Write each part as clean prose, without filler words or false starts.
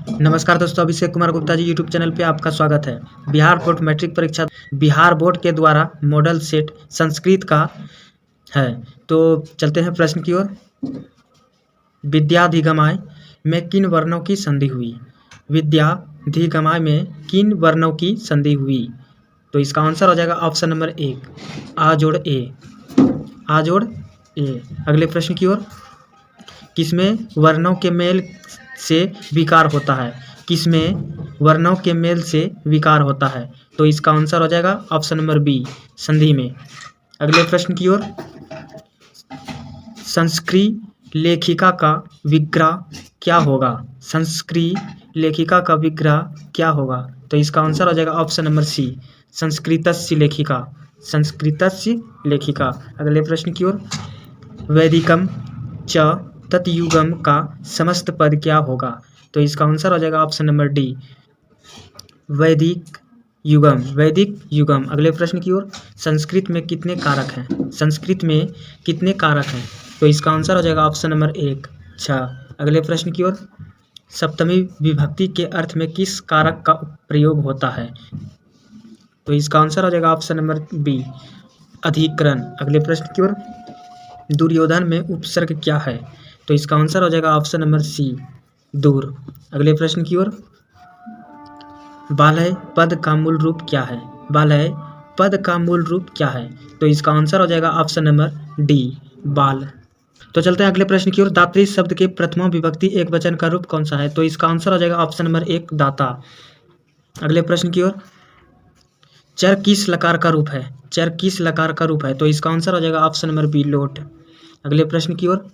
नमस्कार दोस्तों, Abhishek Kumar Gupta ji YouTube channel पे आपका स्वागत है। बिहार बोर्ड मैट्रिक परीक्षा बिहार बोर्ड के द्वारा मॉडल सेट संस्कृत का है। तो चलते हैं प्रश्न की ओर। विद्याधिगमाय में किन वर्णों की संधि हुई? विद्याधिगमाय में किन वर्णों की संधि हुई? तो इसका आंसर हो जाएगा ऑप्शन नंबर 1 आ जोड़ ए। आ जोड़ ए। अगले प्रश्न की ओर। किसमें वर्णों के मेल से विकार होता है? किसमें वर्णों के मेल से विकार होता है? तो इसका आंसर हो जाएगा ऑप्शन नंबर बी, संधि में। अगले प्रश्न की ओर। संस्कृत लेखिका का विग्रह क्या होगा? संस्कृत लेखिका का विग्रह क्या होगा? तो इसका आंसर हो जाएगा ऑप्शन नंबर सी, संस्कृतस्य लेखिका। संस्कृतस्य लेखिका। अगले प्रश्न की ओर। वैदिकम च तत्युगम का समस्त पद क्या होगा? तो इसका आंसर हो जाएगा ऑप्शन नंबर डी, वैदिक युगम। वैदिक युगम। अगले प्रश्न की ओर। संस्कृत में कितने कारक हैं? संस्कृत में कितने कारक हैं? तो इसका आंसर हो जाएगा ऑप्शन नंबर 1 6। अगले प्रश्न की ओर। सप्तमी विभक्ति के अर्थ में किस कारक का प्रयोग होता है? तो इसका आंसर हो जाएगा ऑप्शन नंबर बी, अधिकरण। अगले प्रश्न की ओर। दुर्योधन में उपसर्ग क्या है? तो इसका आंसर हो जाएगा ऑप्शन नंबर सी, दूर। अगले प्रश्न की ओर। बालय पद का मूल रूप क्या है? बालय पद का मूल रूप क्या है? तो इसका आंसर हो जाएगा ऑप्शन नंबर डी, बाल। तो चलते हैं अगले प्रश्न की ओर। दात्री शब्द के प्रथमा विभक्ति एक वचन का रूप कौन सा है? तो इसका आंसर हो जाएगा ऑप्शन नंबर 1, दाता। अगले प्रश्न की ओर। चर किस लकार का रूप है? चर किस लकार का रूप है? तो इसका आंसर हो जाएगा ऑप्शन नंबर बी, लोट। अगले प्रश्न की ओर।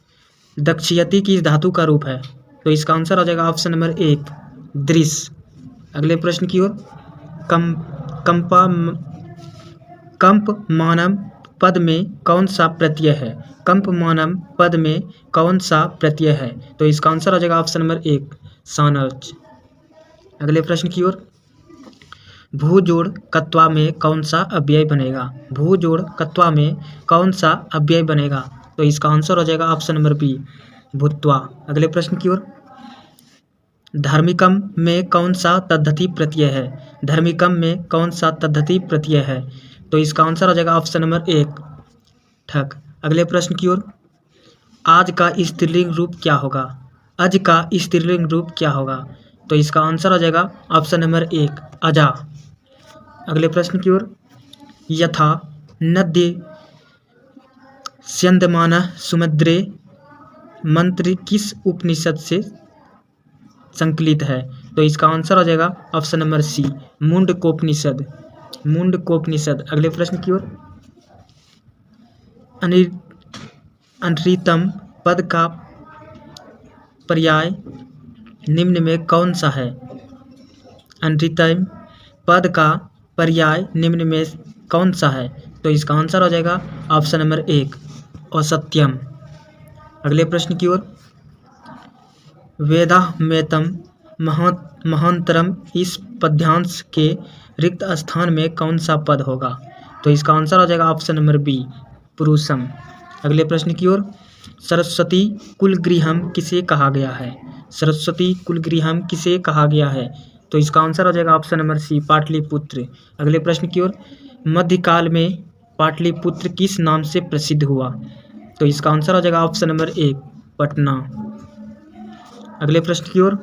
दक्षयति किस धातु का रूप है? तो इसका आंसर हो जाएगा ऑप्शन नंबर 1, दृश्य। अगले प्रश्न की ओर। कंपमानम पद में कौन सा प्रत्यय है? कंपमानम पद में कौन सा प्रत्यय है? तो इसका आंसर हो जाएगा ऑप्शन नंबर 1, सानच। अगले प्रश्न की ओर। भू जोड़ कत्वा में कौन सा अव्यय बनेगा? भू जोड़ कत्वा में कौन सा अव्यय बनेगा? तो इसका आंसर हो जाएगा ऑप्शन नंबर बी, भूत्वा। अगले प्रश्न की ओर। धार्मिकम में कौन सा तद्धित प्रत्यय है? धार्मिकम में कौन सा तद्धित प्रत्यय है? तो इसका आंसर हो जाएगा ऑप्शन नंबर 1, ठक। अगले प्रश्न की ओर। आज का स्त्रीलिंग रूप क्या होगा? आज का स्त्रीलिंग रूप क्या होगा? तो इसका आंसर हो जाएगा ऑप्शन नंबर 1, अजा। अगले प्रश्न की ओर। यथा नद्य स्यन्दमान सुमद्रे मंत्र किस उपनिषद से संकलित है? तो इसका आंसर हो जाएगा option number C, Mundakopanishad. Mundakopanishad. अगले प्रश्न की ओर। अनृतम पद का पर्याय निम्न में कौन सा है? अनृतम पद का पर्याय निम्न में कौन सा है? तो इसका आंसर हो जाएगा ऑप्शन नंबर 1, असत्यम। अगले प्रश्न की ओर। वेदाहमेतम महांतरम इस पद्यांश के रिक्त स्थान में कौन सा पद होगा? तो इसका आंसर हो जाएगा ऑप्शन नंबर बी, पुरुषम। अगले प्रश्न की ओर। सरस्वती कुलगृहम किसे कहा गया है? सरस्वती कुलगृहम किसे कहा गया है? तो इसका आंसर हो जाएगा ऑप्शन नंबर सी, पाटलिपुत्र। अगले प्रश्न की ओर। मध्यकाल में पाटलिपुत्र किस नाम से प्रसिद्ध हुआ? तो इसका आंसर हो जाएगा ऑप्शन नंबर 1, पटना। अगले प्रश्न की ओर।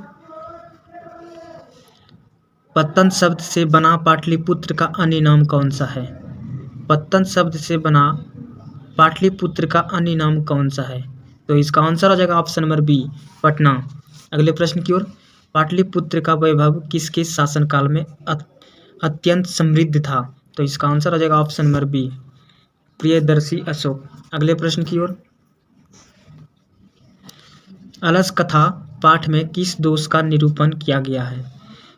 पत्तन शब्द से बना पाटलिपुत्र का अन्य नाम कौन सा है? पत्तन शब्द से बना पाटलिपुत्र का अन्य नाम कौन सा है? तो इसका आंसर हो जाएगा ऑप्शन नंबर बी, पटना। अगले प्रश्न की ओर। पाटलिपुत्र का वैभव किसके शासनकाल में अत्यंत समृद्ध था? तो इसका आंसर हो जाएगा option number B, Priyadarshi Ashok. अगले प्रश्न की ओर। अलस कथा पाठ में किस दोष का निरूपण किया गया है?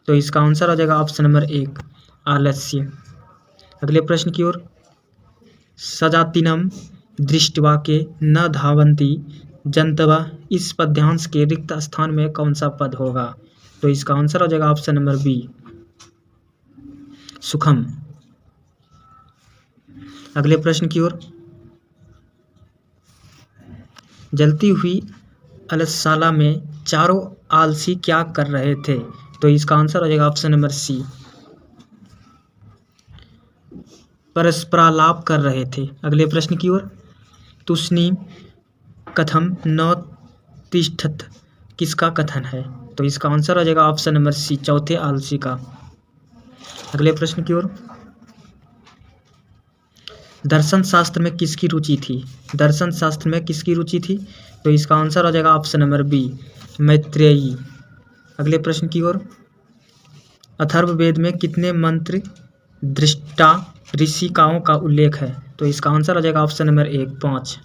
तो इसका आंसर हो जाएगा ऑप्शन नंबर 1, आलस्य। अगले प्रश्न की ओर। सजातीनम दृष्ट्वा के न धावन्ति जंतवः इस पद्यांश के रिक्त स्थान में कौन सा पद होगा? तो इसका आंसर हो जाएगा ऑप्शन नंबर बी, सुखम। अगले प्रश्न की ओर। जलती हुई अलसशाला में चारों आलसी क्या कर रहे थे? तो इसका आंसर हो जाएगा ऑप्शन नंबर सी, परस्परालाप कर रहे थे। अगले प्रश्न की ओर, तुष्णीम कथम न तिष्ठत किसका कथन है? तो इसका आंसर हो जाएगा ऑप्शन नंबर सी, चौथे आलसी का। अगले प्रश्न की ओर, दर्शन शास्त्र में किसकी रुचि थी? दर्शन शास्त्र में किसकी रुचि थी? तो इसका आंसर हो जाएगा ऑप्शन नंबर बी, मैत्रेयी। अगले प्रश्न की ओर, अथर्ववेद में कितने मंत्र दृष्टा ऋषिकाओं का उल्लेख है? तो इसका आंसर हो जाएगा ऑप्शन नंबर एक, 5।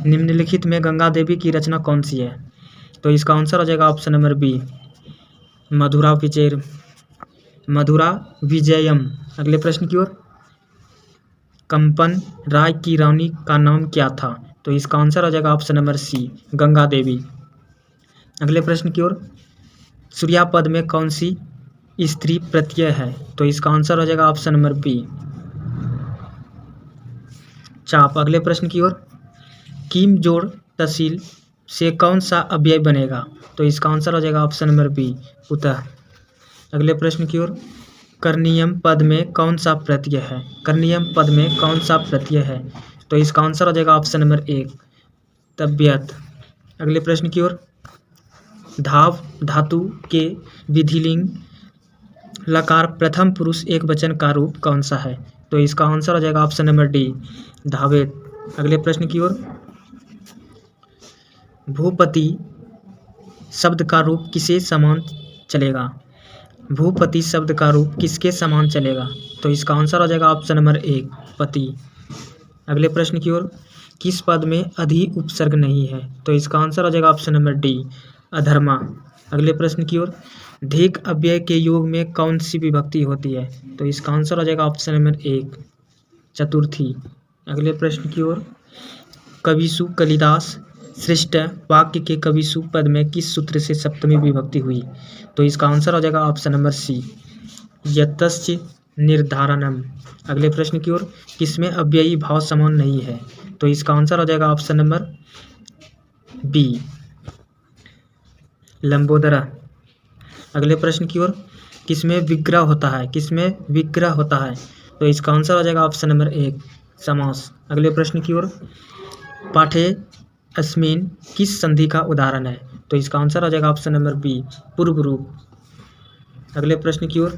निम्नलिखित में गंगा देवी की रचना कौन सी है? तो इसका आंसर हो जाएगा ऑप्शन नंबर बी, मधुरा विजयम। अगले प्रश्न की ओर, कंपन राय की रानी का नाम क्या था? तो इसका आंसर हो जाएगा option number C, Ganga Devi. अगले प्रश्न की ओर, सूर्यापद में कौन सी स्त्री प्रत्यय है? तो इसका आंसर हो जाएगा ऑप्शन नंबर बी, चाप। अगले प्रश्न की ओर, कीम जोड़ तहसील से कौन सा अव्यय बनेगा? तो इसका आंसर हो जाएगा ऑप्शन नंबर बी, उतः। अगले प्रश्न की ओर, कर्णीयम पद में कौन सा प्रत्यय है? कर्णीयम पद में कौन सा प्रत्यय है? तो इसका आंसर हो जाएगा ऑप्शन नंबर एक, तबियत। अगले प्रश्न की ओर, धाव धातु के विधिलिंग लकार प्रथम पुरुष एक वचन का रूप कौन सा है? तो इसका आंसर हो जाएगा ऑप्शन नंबर डी, धावेत। अगले प्रश्न की ओर, भूपति शब्द का रूप किसे समान चलेगा? भूपति शब्द का रूप किसके समान चलेगा? तो इसका आंसर हो जाएगा ऑप्शन नंबर एक, पति। अगले प्रश्न की ओर, किस पद में अधि उपसर्ग नहीं है? तो इसका आंसर हो जाएगा ऑप्शन नंबर डी, अधर्मा। अगले प्रश्न की ओर, धीक अव्यय के योग में कौन सी विभक्ति होती है? तो इसका आंसर हो जाएगा ऑप्शन नंबर एक, चतुर्थी। अगले प्रश्न की ओर, कविसु कालिदास श्रेष्ठ वाक्य के कविसु पद में किस सूत्र से सप्तमी विभक्ति हुई? तो इसका आंसर हो जाएगा ऑप्शन नंबर सी, यतस्य निर्धारणम। अगले प्रश्न की ओर, किसमें अव्ययी भाव समान नहीं है? तो इसका आंसर हो जाएगा ऑप्शन नंबर बी, लंबोदरा। अगले प्रश्न की ओर, किसमें विग्रह होता है? किसमें विग्रह होता है? तो इसका आंसर हो जाएगा ऑप्शन नंबर एक, समास। अगले प्रश्न की ओर, पाठे अस्मिन किस संधि का उदाहरण है? तो इसका आंसर हो जाएगा ऑप्शन नंबर बी, पूर्व रूप। अगले प्रश्न की ओर,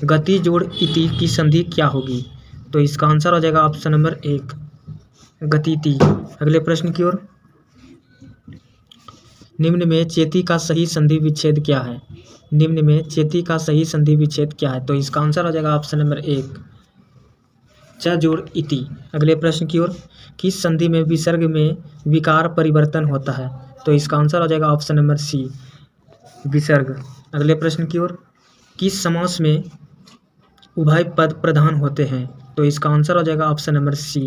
गति जोड़ इति की संधि क्या होगी? तो इसका आंसर हो जाएगा ऑप्शन नंबर एक, गतिति। अगले प्रश्न की ओर, निम्न में चेती का सही संधि विच्छेद क्या है? निम्न में चेती का सही संधि विच्छेद क्या है? तो इसका आंसर हो जाएगा ऑप्शन नंबर एक, च जोड़ इति। अगले प्रश्न की ओर, किस संधि में विसर्ग में विकार परिवर्तन होता है? तो इसका आंसर हो जाएगा ऑप्शन नंबर सी, विसर्ग। अगले प्रश्न की ओर, किस समास में उभय पद प्रधान होते हैं? तो इसका आंसर हो जाएगा ऑप्शन नंबर सी,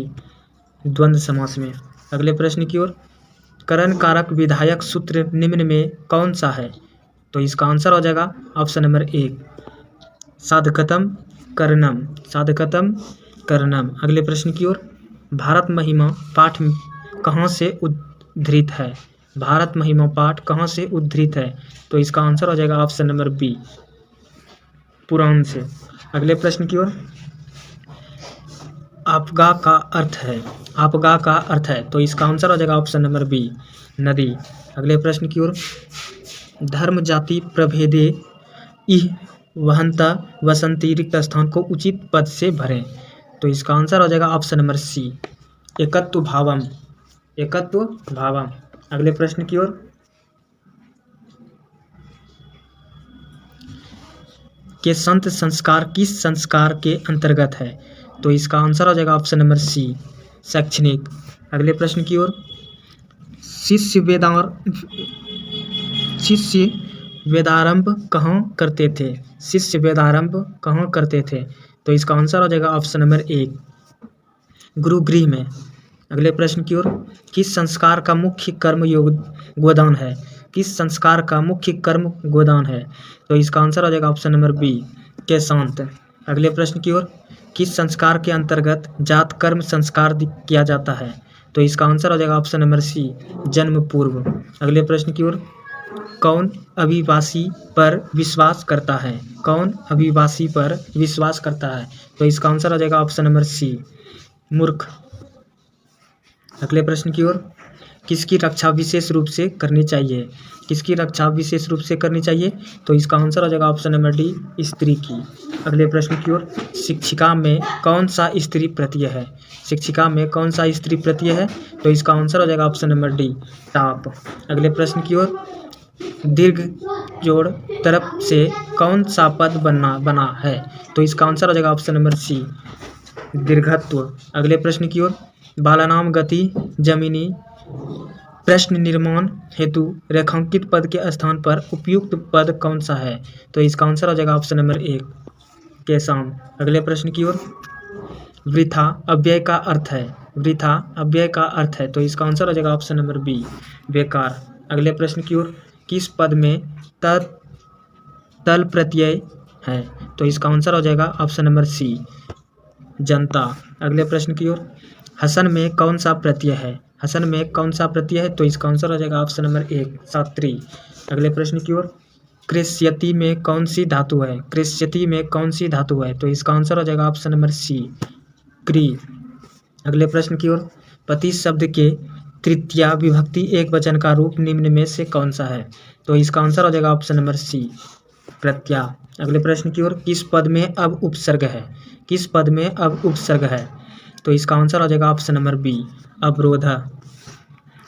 द्वंद्व समास में। अगले प्रश्न की ओर, करण कारक विधायक सूत्र निम्न में कौन सा है? तो इसका आंसर हो जाएगा ऑप्शन नंबर एक, साधकतम करणम, साधकतम करणम। अगले प्रश्न की ओर, भारत महिमा पाठ कहाँ से उद्धृत है? भारत महिमा पाठ कहाँ से उद्धृत है? तो इसका आंसर हो जाएगा ऑप्शन नंबर बी, पुराण से। अगले प्रश्न की ओर, आपगा का अर्थ है, आपगा का अर्थ है, तो इसका आंसर हो जाएगा ऑप्शन नंबर बी, नदी। अगले प्रश्न की ओर, धर्म जाति प्रभेदे इह वहंता वसंती रिक्त स्थान को उचित पद से भरें। तो इसका आंसर हो जाएगा ऑप्शन नंबर सी, एकत्व भावम, एकत्व भावम। अगले प्रश्न की ओर, के संत संस्कार किस संस्कार के अंतर्गत है? तो इसका आंसर हो जाएगा ऑप्शन नंबर सी, शैक्षणिक। अगले प्रश्न की ओर, शिष्य वेदारंभ कहाँ करते थे? शिष्य वेदारंभ कहाँ करते थे? तो इसका आंसर हो जाएगा ऑप्शन नंबर एक, गुरुगृह में। अगले प्रश्न की ओर, किस संस्कार का मुख्य कर्म गोदान है? किस संस्कार का मुख्य कर्म गोदान है? तो इसका आंसर हो जाएगा ऑप्शन नंबर बी, के शांत। अगले प्रश्न की ओर, किस संस्कार के अंतर्गत जात कर्म संस्कार किया जाता है? तो इसका आंसर हो जाएगा ऑप्शन नंबर सी, जन्म पूर्व। अगले प्रश्न की ओर, कौन अभिवासी पर विश्वास करता है? कौन अभिवासी पर विश्वास करता है? तो इसका आंसर हो जाएगा ऑप्शन नंबर सी, मूर्ख। अगले प्रश्न की ओर, किसकी रक्षा विशेष रूप से करनी चाहिए? किसकी रक्षा विशेष रूप से करनी चाहिए? तो इसका आंसर हो जाएगा ऑप्शन नंबर डी, स्त्री की। अगले प्रश्न की ओर, शिक्षिका में कौन सा स्त्री प्रत्यय है? शिक्षिका में कौन सा स्त्री प्रत्यय है? तो इसका आंसर हो जाएगा ऑप्शन नंबर डी, टाप। अगले प्रश्न की ओर, दीर्घ जोड़ तरफ से कौन सा पद बना है? तो इसका आंसर हो जाएगा ऑप्शन नंबर सी, दीर्घत्व। अगले प्रश्न की ओर, बालानाम गति जमिनी प्रश्न निर्माण हेतु रेखांकित पद के स्थान पर उपयुक्त पद कौन सा है? तो इसका आंसर हो जाएगा ऑप्शन नंबर एक, केशाम। अगले प्रश्न की ओर, वृथा अव्यय का अर्थ है? वृथा अव्यय का अर्थ है, तो इसका आंसर हो जाएगा ऑप्शन नंबर बी, बेकार। अगले प्रश्न की ओर, किस पद में तल प्रत्यय है? तो इसका आंसर हो जाएगा ऑप्शन नंबर सी, जनता। अगले प्रश्न की ओर, हसन में कौन सा प्रत्यय है? हसन में कौन सा प्रत्यय है? तो इसका आंसर हो जाएगा ऑप्शन नंबर एक, सात्री। अगले प्रश्न की ओर, कृष्यति में कौन सी धातु है? कृष्यति में कौन सी धातु है? तो इसका आंसर हो जाएगा ऑप्शन नंबर सी, क्री। अगले प्रश्न की ओर, पति शब्द के तृतीया विभक्ति एक वचन का रूप निम्न में से कौन सा है? तो इसका आंसर हो जाएगा ऑप्शन नंबर सी, प्रत्या। अगले प्रश्न की ओर, किस पद में अब उपसर्ग है? किस पद में अब उपसर्ग है? तो इसका आंसर हो जाएगा ऑप्शन नंबर बी, अवरोध।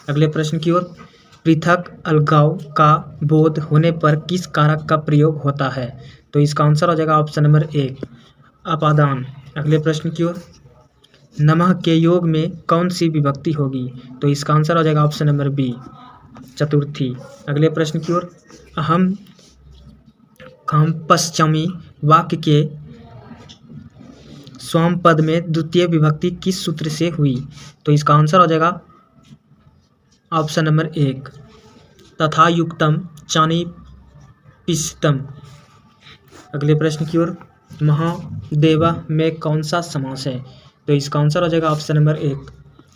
अगले प्रश्न की ओर, पृथक अलगाव का बोध होने पर किस कारक का प्रयोग होता है? तो इसका आंसर हो जाएगा ऑप्शन नंबर एक, अपादान। अगले प्रश्न की ओर, नमः के योग में कौन सी विभक्ति होगी? तो इसका आंसर हो जाएगा ऑप्शन नंबर बी, चतुर्थी। अगले प्रश्न की ओर, अहम पश्चिमी वाक्य के स्वाम पद में द्वितीय विभक्ति किस सूत्र से हुई? तो इसका आंसर हो जाएगा ऑप्शन नंबर एक, तथा युक्तम चानी पिष्टम। अगले प्रश्न की ओर, महादेवा में कौन सा समास है? तो इसका आंसर हो जाएगा ऑप्शन नंबर एक,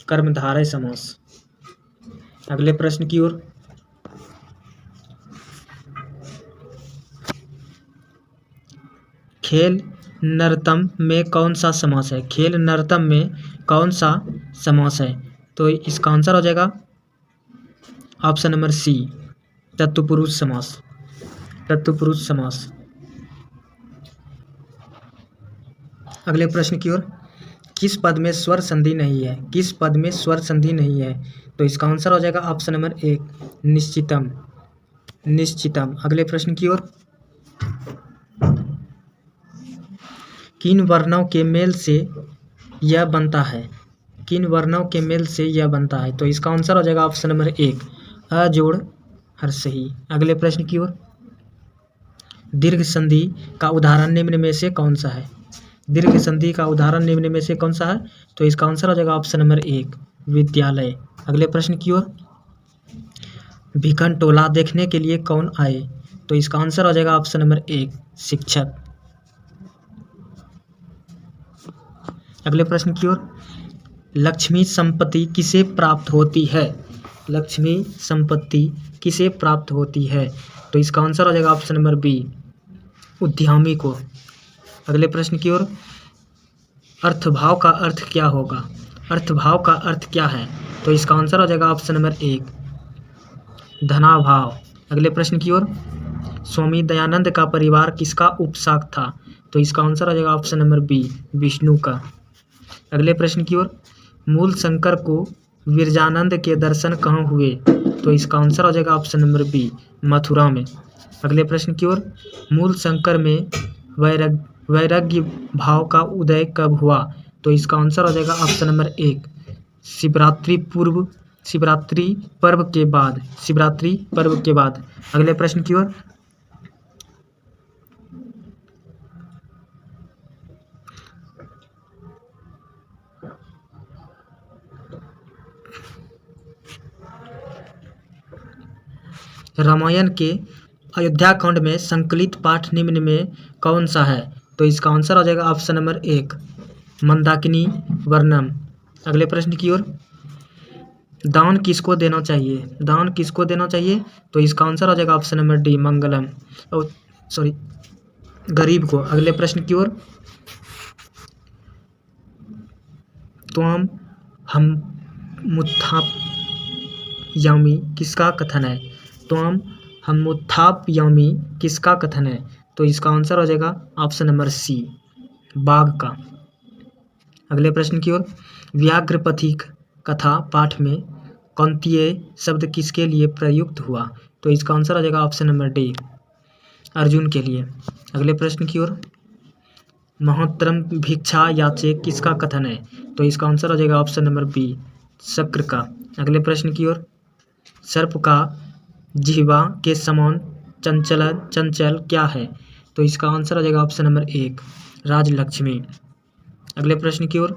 कर्मधारय समास। अगले प्रश्न की ओर, खेल नर्तम में कौन सा समास है? खेल नर्तम में कौन सा समास है? तो इसका आंसर हो जाएगा ऑप्शन नंबर सी, तत्पुरुष समास। तत्पुरुष समास। अगले प्रश्न की ओर, किस पद में स्वर संधि नहीं है? किस पद में स्वर संधि नहीं है? तो इसका आंसर हो जाएगा ऑप्शन नंबर एक, निश्चितम। निश्चितम। अगले प्रश्न की ओर, किन वर्णों के मेल से यह बनता है? किन वर्णों के मेल से यह बनता है? तो इसका आंसर हो जाएगा ऑप्शन नंबर एक, अ जोड़ हर्षही। अगले प्रश्न की ओर, दीर्घ संधि का उदाहरण निम्न में से कौन सा है? दीर्घ संधि का उदाहरण निम्न में से कौन सा है? तो इसका आंसर हो जाएगा ऑप्शन नंबर एक, विद्यालय। अगले प्रश्न की ओर, भिखन टोला देखने के लिए कौन आए? तो इसका आंसर हो जाएगा ऑप्शन नंबर एक, शिक्षक। अगले प्रश्न की ओर, लक्ष्मी संपत्ति किसे प्राप्त होती है? लक्ष्मी संपत्ति किसे प्राप्त होती है? तो इसका आंसर हो जाएगा ऑप्शन नंबर बी, उद्यमी को। अगले प्रश्न की ओर, अर्थभाव का अर्थ क्या होगा? अर्थभाव का अर्थ क्या है? तो इसका आंसर हो जाएगा ऑप्शन नंबर एक, धनाभाव। अगले प्रश्न की ओर, स्वामी दयानंद का परिवार किसका उपशाख था? तो इसका आंसर हो जाएगा ऑप्शन नंबर बी, विष्णु का। अगले प्रश्न की ओर, मूल शंकर को विरजानंद के दर्शन कहाँ हुए? तो इसका आंसर हो जाएगा ऑप्शन नंबर बी, मथुरा में। अगले प्रश्न की ओर, मूल शंकर में वैराग्य भाव का उदय कब हुआ? तो इसका आंसर हो जाएगा ऑप्शन नंबर एक, शिवरात्रि पर्व के बाद। शिवरात्रि पर्व के बाद। अगले प्रश्न की ओर, रामायण के अयोध्या कांड में संकलित पाठ निम्न में कौन सा है? तो इसका आंसर हो जाएगा ऑप्शन नंबर एक, मंदाकिनी वर्णम। अगले प्रश्न की ओर, दान किसको देना चाहिए? दान किसको देना चाहिए? तो इसका आंसर आ जाएगा ऑप्शन नंबर डी, मंगलम, सॉरी, गरीब को। अगले प्रश्न की ओर। त्वाम हम मुत्थापयामी किसका कथन है? त्वाम हम मुत्थापयामी किसका कथन है? तो इसका आंसर हो जाएगा ऑप्शन नंबर सी, बाघ का। अगले प्रश्न की ओर। व्याघ्रपथिक कथा पाठ में कौंतेय शब्द किसके लिए प्रयुक्त हुआ? तो इसका आंसर आ जाएगा ऑप्शन नंबर डी, अर्जुन के लिए। अगले प्रश्न की ओर। महोत्तरम भिक्षा याचे किसका कथन है? तो इसका आंसर आ जाएगा ऑप्शन नंबर बी, शक्र का। अगले प्रश्न की ओर। सर्प का जिह्वा के समान चंचल क्या है? तो इसका आंसर आ जाएगा ऑप्शन नंबर एक, राजलक्ष्मी। अगले प्रश्न की ओर।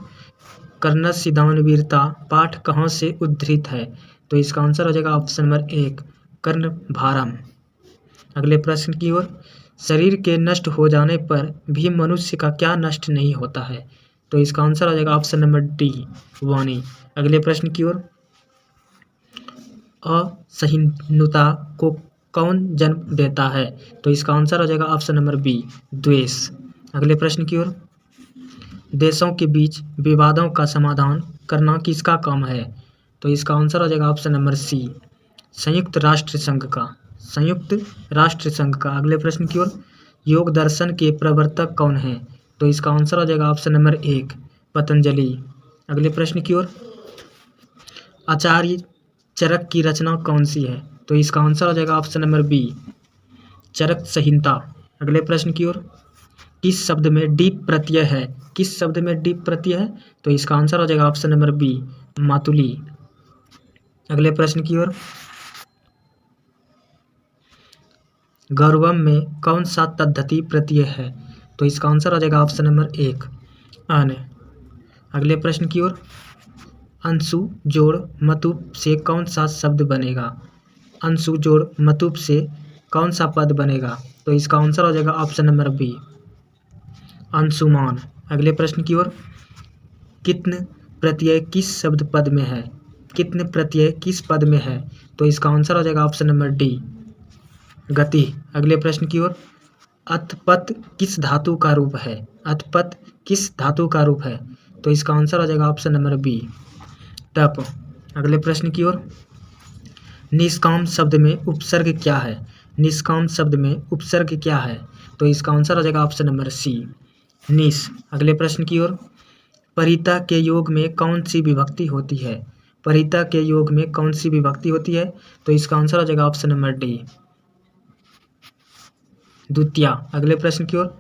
कर्णस्य दानवीरता पाठ कहाँ से उद्धृत है? तो इसका आंसर हो जाएगा ऑप्शन नंबर एक, कर्णभारम। अगले प्रश्न की ओर। शरीर के नष्ट हो जाने पर भी मनुष्य का क्या नष्ट नहीं होता है? तो इसका आंसर हो जाएगा ऑप्शन नंबर डी, वाणी। अगले प्रश्न की ओर। असहिष्णुता को कौन जन्म देता है? तो इसका आंसर हो जाएगा ऑप्शन नंबर बी, द्वेष। अगले प्रश्न की ओर। देशों के बीच विवादों का समाधान करना किसका काम है? तो इसका आंसर हो जाएगा ऑप्शन नंबर सी, संयुक्त राष्ट्र संघ का, संयुक्त राष्ट्र संघ का। अगले प्रश्न की ओर। योग दर्शन के प्रवर्तक कौन है? तो इसका आंसर हो जाएगा ऑप्शन नंबर एक, पतंजलि। अगले प्रश्न की ओर। आचार्य चरक की रचना कौन सी है? तो इसका आंसर हो जाएगा ऑप्शन नंबर बी, चरक संहिता। अगले प्रश्न की ओर। किस शब्द में डीप प्रत्यय है? किस शब्द में डीप प्रत्यय है? तो इसका आंसर हो जाएगा ऑप्शन नंबर बी, मातुली। अगले प्रश्न की ओर। गौरवम में कौन सा तद्धित प्रत्यय है? तो इसका आंसर हो जाएगा ऑप्शन नंबर एक, अन। अगले प्रश्न की ओर। अंशु जोड़ मतुप से कौन सा शब्द बनेगा? अंशु जोड़ मतुप से कौन सा पद बनेगा? तो इसका आंसर हो जाएगा ऑप्शन नंबर बी, अंशुमान। अगले प्रश्न की ओर। कित्न प्रत्यय किस शब्द पद में है? कित्न प्रत्यय किस पद में है? तो इसका आंसर हो जाएगा ऑप्शन नंबर डी, गति। अगले प्रश्न की ओर। अथपत किस धातु का रूप है? अथपत किस धातु का रूप है? तो इसका आंसर हो जाएगा ऑप्शन नंबर बी, तप। अगले प्रश्न की ओर। निष्काम शब्द में उपसर्ग क्या है? निष्काम शब्द में उपसर्ग क्या है? तो इसका आंसर हो जाएगा ऑप्शन नंबर सी, निस। अगले प्रश्न की ओर। परिता के योग में कौन सी विभक्ति होती है? परिता के योग में कौन सी विभक्ति होती है? तो इसका आंसर हो जाएगा ऑप्शन नंबर डी, द्वितीया। अगले प्रश्न की ओर।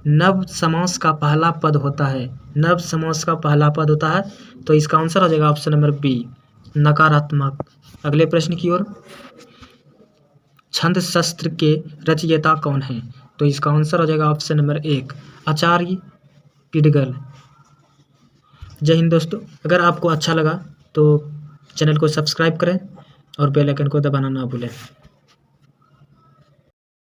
नव समास का पहला पद होता है, नव समास का पहला पद होता है, तो इसका आंसर हो जाएगा ऑप्शन नंबर बी, नकारात्मक। अगले प्रश्न की ओर। छंद शस्त्र के रचयिता कौन है? तो इसका आंसर हो जाएगा ऑप्शन नंबर एक, आचार्य पिडगल। जय हिंद दोस्तों। अगर आपको अच्छा लगा तो चैनल को सब्सक्राइब करें और बेल आइकन को दबाना ना भूलें।